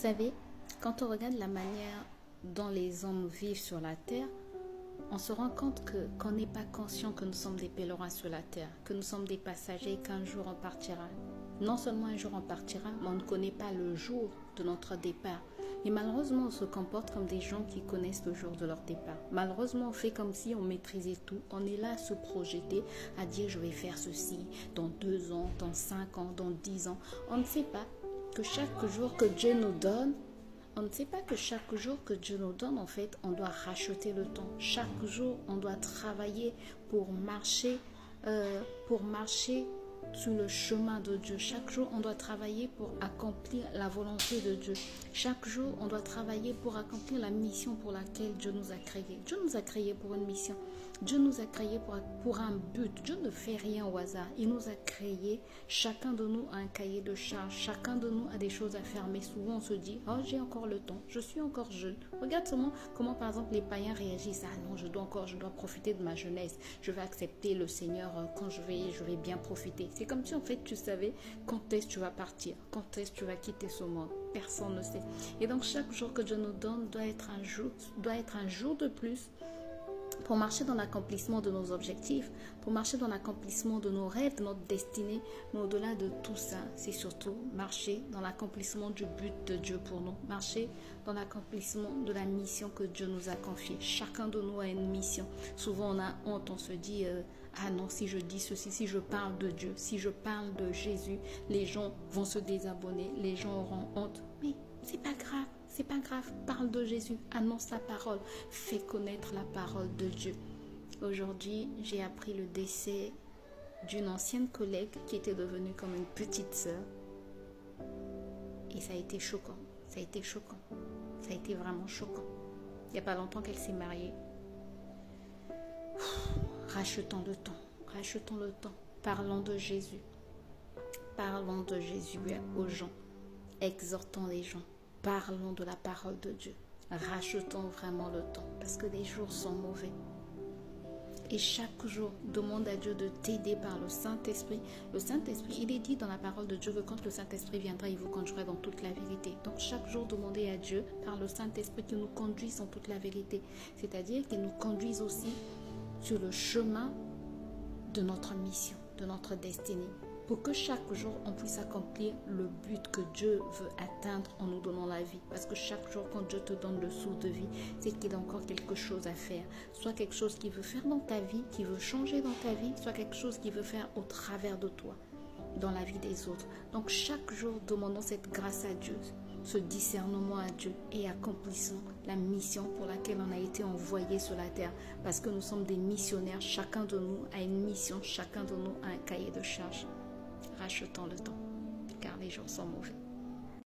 savez, quand on regarde la manière dont les hommes vivent sur la terre, on se rend compte qu'on n'est pas conscient que nous sommes des pèlerins sur la terre, que nous sommes des passagers et qu'un jour on partira. Non seulement un jour on partira, mais on ne connaît pas le jour de notre départ. Et malheureusement, on se comporte comme des gens qui connaissent le jour de leur départ. Malheureusement, on fait comme si on maîtrisait tout. On est là à se projeter, à dire je vais faire ceci dans 2 ans, dans 5 ans, dans 10 ans. On ne sait pas que chaque jour que Dieu nous donne, en fait, on doit racheter le temps. Chaque jour, on doit travailler pour marcher sur le chemin de Dieu. Chaque jour, on doit travailler pour accomplir la volonté de Dieu. Chaque jour, on doit travailler pour accomplir la mission pour laquelle Dieu nous a créés. Dieu nous a créés pour une mission. Dieu nous a créés pour un but. Dieu ne fait rien au hasard. Il nous a créés. Chacun de nous a un cahier de charge. Chacun de nous a des choses à faire. Mais souvent, on se dit, oh, j'ai encore le temps. Je suis encore jeune. Regarde seulement comment, par exemple, les païens réagissent. Ah non, je dois profiter de ma jeunesse. Je vais accepter le Seigneur quand je vais bien profiter. C'est comme si, en fait, tu savais quand est-ce que tu vas partir. Quand est-ce que tu vas quitter ce monde. Personne ne sait. Et donc, chaque jour que Dieu nous donne doit être un jour de plus pour marcher dans l'accomplissement de nos objectifs, pour marcher dans l'accomplissement de nos rêves, de notre destinée. Mais au-delà de tout ça, c'est surtout marcher dans l'accomplissement du but de Dieu pour nous. Marcher dans l'accomplissement de la mission que Dieu nous a confiée. Chacun de nous a une mission. Souvent, on a honte, on se dit ah non, si je dis ceci, si je parle de Dieu, si je parle de Jésus, les gens vont se désabonner, les gens auront honte. Mais c'est pas grave. C'est pas grave, parle de Jésus, annonce sa parole, fais connaître la parole de Dieu. Aujourd'hui, j'ai appris le décès d'une ancienne collègue qui était devenue comme une petite sœur. Et ça a été choquant, ça a été vraiment choquant. Il n'y a pas longtemps qu'elle s'est mariée. Rachetons le temps, parlons de Jésus aux gens, exhortons les gens. Parlons de la parole de Dieu. Rachetons vraiment le temps parce que les jours sont mauvais. Et chaque jour, demande à Dieu de t'aider par le Saint-Esprit. Le Saint-Esprit, il est dit dans la parole de Dieu que quand le Saint-Esprit viendra, il vous conduira dans toute la vérité. Donc chaque jour, demandez à Dieu par le Saint-Esprit qu'il nous conduise dans toute la vérité. C'est-à-dire qu'il nous conduise aussi sur le chemin de notre mission, de notre destinée. Pour que chaque jour, on puisse accomplir le but que Dieu veut atteindre en nous donnant la vie. Parce que chaque jour, quand Dieu te donne le souffle de vie, c'est qu'il a encore quelque chose à faire. Soit quelque chose qu'il veut faire dans ta vie, qu'il veut changer dans ta vie, soit quelque chose qu'il veut faire au travers de toi, dans la vie des autres. Donc chaque jour, demandons cette grâce à Dieu, ce discernement à Dieu et accomplissons la mission pour laquelle on a été envoyé sur la terre. Parce que nous sommes des missionnaires, chacun de nous a une mission, chacun de nous a un cahier de charge. Rachetons le temps, car les jours sont mauvais.